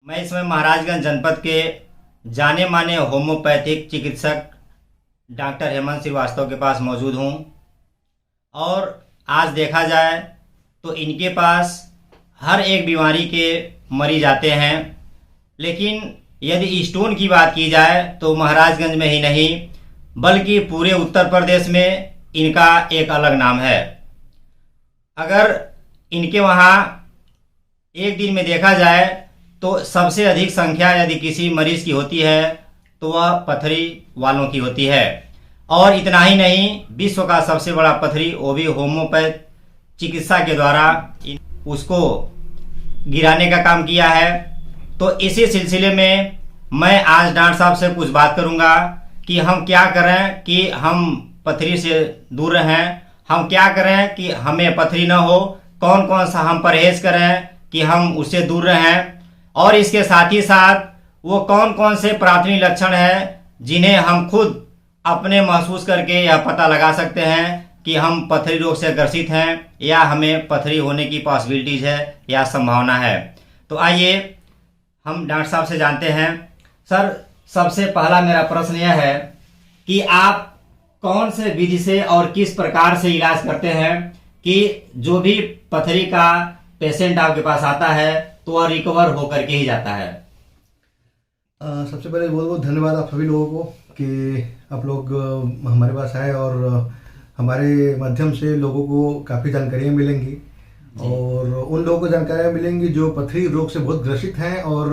मैं इस समय महाराजगंज जनपद के जाने माने होम्योपैथिक चिकित्सक डॉक्टर हेमंत श्रीवास्तव के पास मौजूद हूँ। और आज देखा जाए तो इनके पास हर एक बीमारी के मरीज आते हैं, लेकिन यदि स्टोन की बात की जाए तो महाराजगंज में ही नहीं बल्कि पूरे उत्तर प्रदेश में इनका एक अलग नाम है। अगर इनके वहाँ एक दिन में देखा जाए तो सबसे अधिक संख्या यदि किसी मरीज की होती है तो वह पथरी वालों की होती है। और इतना ही नहीं, विश्व का सबसे बड़ा पथरी वो भी होम्योपैथ चिकित्सा के द्वारा उसको गिराने का काम किया है। तो इसी सिलसिले में मैं आज डॉक्टर साहब से कुछ बात करूंगा कि हम क्या करें कि हम पथरी से दूर रहें, हम क्या करें कि हमें पथरी न हो, कौन कौन सा हम परहेज करें कि हम उससे दूर रहें, और इसके साथ ही साथ वो कौन कौन से प्राथमिक लक्षण हैं जिन्हें हम खुद अपने महसूस करके यह पता लगा सकते हैं कि हम पथरी रोग से ग्रसित हैं या हमें पथरी होने की पॉसिबिलिटीज है या संभावना है। तो आइए हम डॉक्टर साहब से जानते हैं। सर, सबसे पहला मेरा प्रश्न यह है कि आप कौन से विधि से और किस प्रकार से इलाज करते हैं कि जो भी पथरी का पेशेंट आपके पास आता है तो वह रिकवर होकर के ही जाता है। सबसे पहले बहुत बहुत धन्यवाद आप सभी लोगों को कि आप लोग हमारे पास आए और हमारे माध्यम से लोगों को काफ़ी जानकारियाँ मिलेंगी और उन लोगों को जानकारियाँ मिलेंगी जो पथरी रोग से बहुत ग्रसित हैं और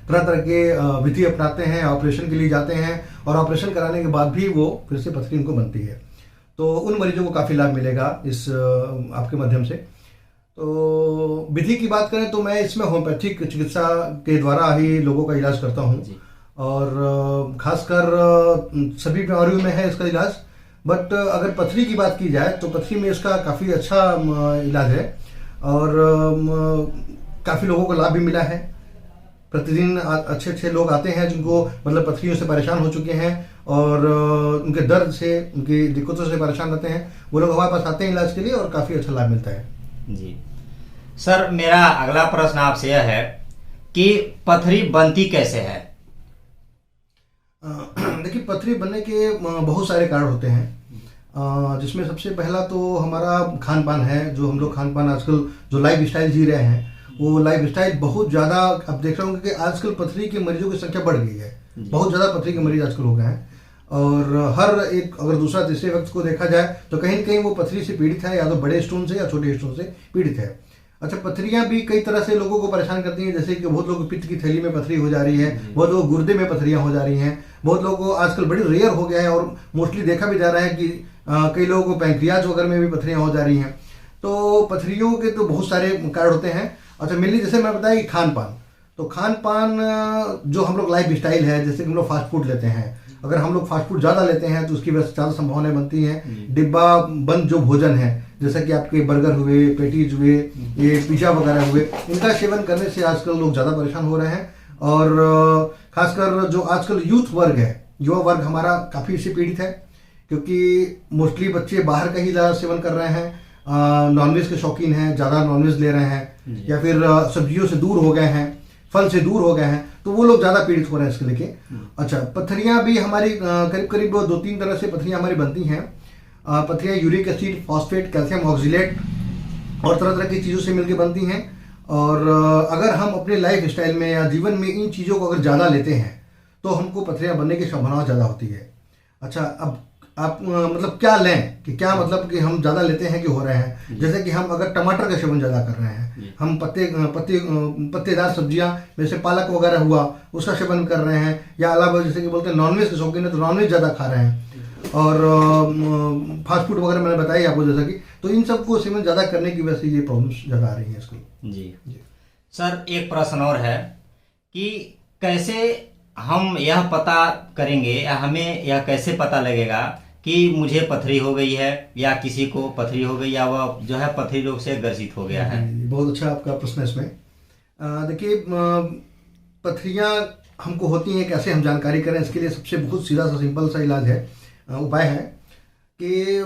तरह तरह के विधि अपनाते हैं, ऑपरेशन के लिए जाते हैं और ऑपरेशन कराने के बाद भी वो फिर से पथरी उनको बनती है। तो उन मरीजों को काफ़ी लाभ मिलेगा इस आपके माध्यम से। तो विधि की बात करें तो मैं इसमें होम्योपैथिक चिकित्सा के द्वारा ही लोगों का इलाज करता हूँ और खासकर सभी बीमारियों में है इसका इलाज। बट अगर पथरी की बात की जाए तो पथरी में इसका काफ़ी अच्छा इलाज है और काफ़ी लोगों को लाभ भी मिला है। प्रतिदिन अच्छे अच्छे लोग आते हैं जिनको मतलब पथरियों से परेशान हो चुके हैं और उनके दर्द से, उनकी दिक्कतों से परेशान रहते हैं, वो लोग हमारे पास आते हैं इलाज के लिए और काफ़ी अच्छा लाभ मिलता है। जी सर, मेरा अगला प्रश्न आपसे यह है कि पथरी बनती कैसे है? देखिए, पथरी बनने के बहुत सारे कारण होते हैं जिसमें सबसे पहला तो हमारा खान पान है। जो हम लोग खान पान आजकल जो लाइफ स्टाइल जी रहे हैं वो लाइफ स्टाइल बहुत ज़्यादा, अब देख रहे होंगे कि आजकल पथरी के मरीजों की संख्या बढ़ गई है। बहुत ज़्यादा पथरी के मरीज आजकल हो गए हैं और हर एक अगर दूसरा तीसरे व्यक्ति को देखा जाए तो कहीं न कहीं वो पथरी से पीड़ित है, या तो बड़े स्टोन से या छोटे स्टोन से पीड़ित है। अच्छा, पथरियां भी कई तरह से लोगों को परेशान करती हैं, जैसे कि बहुत लोगों को पित्त की थैली में पथरी हो जा रही है, बहुत लोगों को गुर्दे में पथरियां हो जा रही हैं, बहुत लोगों को आजकल बड़ी रेयर हो गया है और मोस्टली देखा भी जा रहा है कि कई लोगों को पैंक्रियाज वगैरह में भी पथरियां हो जा रही हैं। तो पथरियों के तो बहुत सारे कारण होते हैं। अच्छा, मेनली जैसे मैं बताया कि खान पान, तो खान पान जो हम लोग लाइफ स्टाइल है, जैसे कि हम लोग फास्ट फूड लेते हैं, अगर हम लोग फास्ट फूड ज़्यादा लेते हैं तो उसकी वजह से ज़्यादा संभावनाएं बनती हैं। डिब्बा बंद जो भोजन है, जैसे कि आपके बर्गर हुए, पेटीज हुए, ये पिज़्ज़ा वगैरह हुए, इनका सेवन करने से आजकल लोग ज़्यादा परेशान हो रहे हैं। और खासकर जो आजकल यूथ वर्ग है, युवा वर्ग हमारा काफ़ी इससे पीड़ित है, क्योंकि मोस्टली बच्चे बाहर का ही ज़्यादा सेवन कर रहे हैं, नॉनवेज के शौकीन हैं, ज़्यादा नॉनवेज ले रहे हैं, या फिर सब्जियों से दूर हो गए हैं, फल से दूर हो गए हैं, तो वो लोग ज़्यादा पीड़ित हो रहे हैं इसके लेके। अच्छा, पथरियाँ भी हमारी करीब करीब 2-3 तरह से पथरियाँ हमारी बनती हैं। पथरियाँ uric acid, phosphate, calcium oxalate और तरह तरह की चीज़ों से मिलकर बनती हैं। और अगर हम अपने लाइफ स्टाइल में या जीवन में इन चीज़ों को अगर ज़्यादा लेते हैं तो हमको पथरियाँ बनने की संभावना ज़्यादा होती है। अच्छा, अब आप मतलब क्या लें कि क्या मतलब कि हम ज़्यादा लेते हैं कि हो रहे हैं, जैसे कि हम अगर टमाटर का सेवन ज़्यादा कर रहे हैं, हम पत्तेदार सब्जियां जैसे पालक वगैरह हुआ उसका सेवन कर रहे हैं, या अलावा जैसे कि बोलते हैं नॉनवेज के शौकीन है तो नॉनवेज ज़्यादा खा रहे हैं, और फास्ट फूड वगैरह मैंने बताया आपको जैसा कि, तो इन सबको सेवन ज़्यादा करने की वजह से ये प्रॉब्लम्स ज़्यादा आ रही हैं इसको। जी सर, एक प्रश्न और है कि कैसे हम यह पता करेंगे या हमें यह कैसे पता लगेगा कि मुझे पथरी हो गई है या किसी को पथरी हो गई या वह जो है पथरी रोग से ग्रसित हो गया है? बहुत अच्छा आपका प्रश्न है इसमें। देखिए, पथरियाँ हमको होती हैं, कैसे हम जानकारी करें, इसके लिए सबसे बहुत सीधा सा सिंपल सा इलाज है, उपाय है कि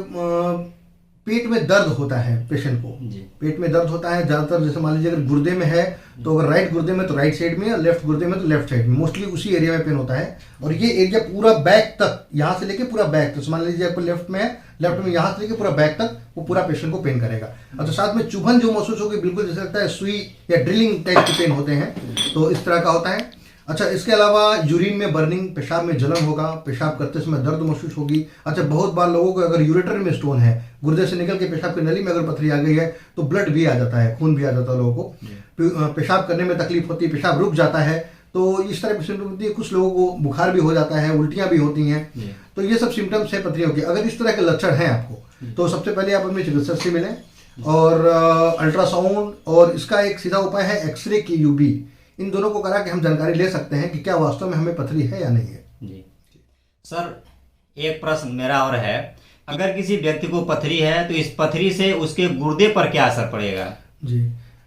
पेट में दर्द होता है पेशेंट को, जी। पेट में दर्द होता है ज़्यादातर, जैसे मान लीजिए अगर गुर्दे में है तो अगर राइट गुर्दे में तो राइट साइड में, और लेफ्ट गुर्दे में तो लेफ्ट साइड में, मोस्टली उसी एरिया में पेन होता है। और ये एरिया पूरा बैक तक, यहाँ से लेके पूरा बैक तक, मान लीजिए आपको लेफ्ट में है, लेफ्ट में यहाँ से लेके पूरा बैक तक वो पूरा पेशेंट को पेन करेगा। अच्छा, साथ में चुभन जो महसूस होगी, बिल्कुल जैसे लगता है सुई या ड्रिलिंग टाइप के पेन होते हैं, तो इस तरह का होता है। अच्छा, इसके अलावा यूरिन में बर्निंग, पेशाब में जलन होगा, पेशाब करते समय दर्द महसूस होगी। अच्छा, बहुत बार लोगों को अगर यूरेटर में स्टोन है, गुर्दे से निकल के पेशाब की नली में अगर पथरी आ गई है तो ब्लड भी आ जाता है, खून भी आ जाता है लोगों को, पेशाब करने में तकलीफ होती है, पेशाब रुक जाता है, तो इस तरह की सिम्टम होती है। कुछ लोगों को बुखार भी हो जाता है, उल्टियाँ भी होती हैं, तो ये सब सिम्टम्स है पथरियों के। अगर इस तरह के लक्षण हैं आपको तो सबसे पहले आप अपने चिकित्सक से मिलें, और अल्ट्रासाउंड और इसका एक सीधा उपाय है एक्सरे की यूबी, इन दोनों को करा के हम जानकारी ले सकते हैं कि क्या वास्तव में हमें पथरी है या नहीं है। जी सर, एक प्रश्न मेरा और है, अगर किसी व्यक्ति को पथरी है तो इस पथरी से उसके गुर्दे पर क्या असर पड़ेगा? जी,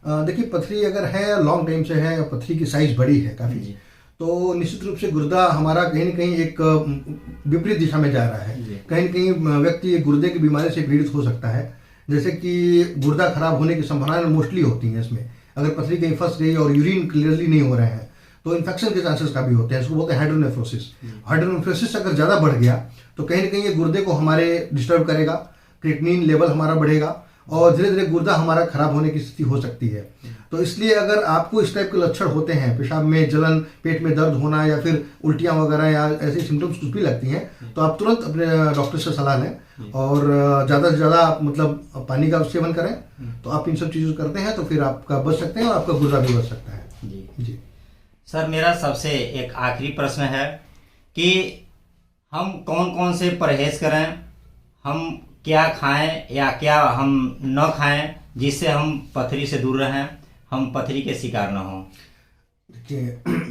देखिए पथरी अगर है, लॉन्ग टाइम से है, और पथरी की साइज बड़ी है काफ़ी, तो निश्चित रूप से गुर्दा हमारा कहीं ना कहीं एक विपरीत दिशा में जा रहा है। कहीं ना कहीं व्यक्ति गुर्दे की बीमारी से पीड़ित हो सकता है, जैसे कि गुर्दा खराब होने की संभावनाएं मोस्टली होती हैं इसमें। अगर पथरी कहीं फंस गई और यूरिन क्लियरली नहीं हो रहे हैं तो इन्फेक्शन के चांसेस काफ़ी होते हैं, इसको बोलते हैं हाइड्रोनेफ्रोसिस। हाइड्रोनेफ्रोसिस अगर ज़्यादा बढ़ गया तो कहीं ना कहीं ये गुर्दे को हमारे डिस्टर्ब करेगा, क्रिएटिनिन लेवल हमारा बढ़ेगा, और धीरे धीरे गुर्दा हमारा खराब होने की स्थिति हो सकती है। तो इसलिए अगर आपको इस टाइप के लक्षण होते हैं, पेशाब में जलन, पेट में दर्द होना, या फिर उल्टियाँ वगैरह या ऐसी सिम्टम्स कुछ भी लगती हैं, तो आप तुरंत अपने डॉक्टर से सलाह लें, और ज़्यादा से ज़्यादा मतलब पानी का सेवन करें। तो आप इन सब चीज़ों करते हैं तो फिर आपका बच सकते हैं, और आपका गुर्दा भी बच सकता है। जी सर, मेरा सबसे एक आखिरी प्रश्न है कि हम कौन कौन से परहेज करें, हम क्या खाएं या क्या हम न खाएं जिससे हम पथरी से दूर रहें, हम पथरी के शिकार न हों?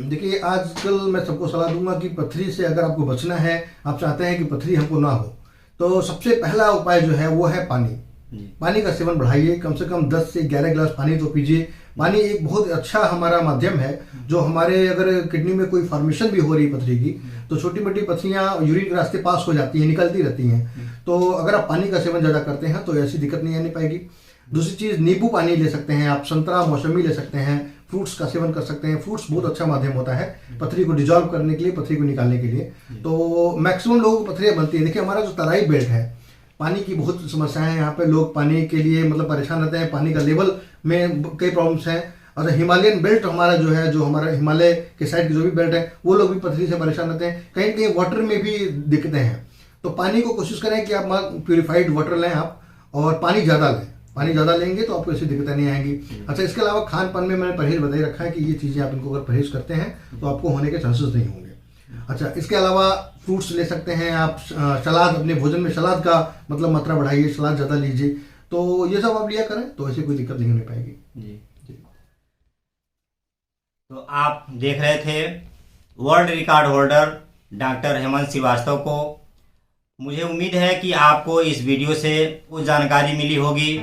देखिए आजकल मैं सबको सलाह दूंगा कि पथरी से अगर आपको बचना है, आप चाहते हैं कि पथरी हमको ना हो, तो सबसे पहला उपाय जो है वो है पानी। पानी का सेवन बढ़ाइए, कम से कम 10 से 11 गिलास पानी तो पीजिए। पानी एक बहुत अच्छा हमारा माध्यम है, जो हमारे अगर किडनी में कोई फॉर्मेशन भी हो रही पथरी की, तो छोटी मोटी पथरियाँ यूरिन के रास्ते पास हो जाती हैं, निकलती रहती हैं। तो अगर आप पानी का सेवन ज़्यादा करते हैं तो ऐसी दिक्कत नहीं आने पाएगी। दूसरी चीज़, नींबू पानी ले सकते हैं आप, संतरा मौसमी ले सकते हैं, फ्रूट्स का सेवन कर सकते हैं। फ्रूट्स बहुत अच्छा माध्यम होता है पथरी को डिजॉल्व करने के लिए, पथरी को निकालने के लिए। तो मैक्सिमम लोगों को पथरियाँ बनती है। देखिए हमारा जो तराई बेल्ट है, पानी की बहुत समस्याएं हैं यहाँ पे, लोग पानी के लिए मतलब परेशान रहते हैं, पानी का लेवल में कई प्रॉब्लम्स हैं। और हिमालयन बेल्ट हमारा जो है, जो हमारा हिमालय के साइड की जो भी बेल्ट है, वो लोग भी पथरी से परेशान रहते हैं, कहीं कहीं वाटर में भी दिक्कतें हैं। तो पानी को कोशिश करें कि आप प्योरीफाइड वाटर लें आप, और पानी ज़्यादा लें। पानी ज़्यादा लेंगे तो आपको ऐसी दिक्कतें नहीं आएंगी। अच्छा, इसके अलावा खान पान में मैंने परहेज बताई रखा है कि ये चीज़ें आप इनको अगर परहेज करते हैं तो आपको होने के चांसेस नहीं होंगे। अच्छा, इसके अलावा फ्रूट्स ले सकते हैं आप, सलाद, अपने भोजन में सलाद का मतलब मात्रा बढ़ाइए, सलाद ज़्यादा लीजिए। तो ये सब आप लिया करें तो ऐसी कोई दिक्कत नहीं होने पाएगी। जी। तो आप देख रहे थे world record holder doctor Hemant Shrivastava को। मुझे उम्मीद है कि आपको इस वीडियो से वो जानकारी मिली होगी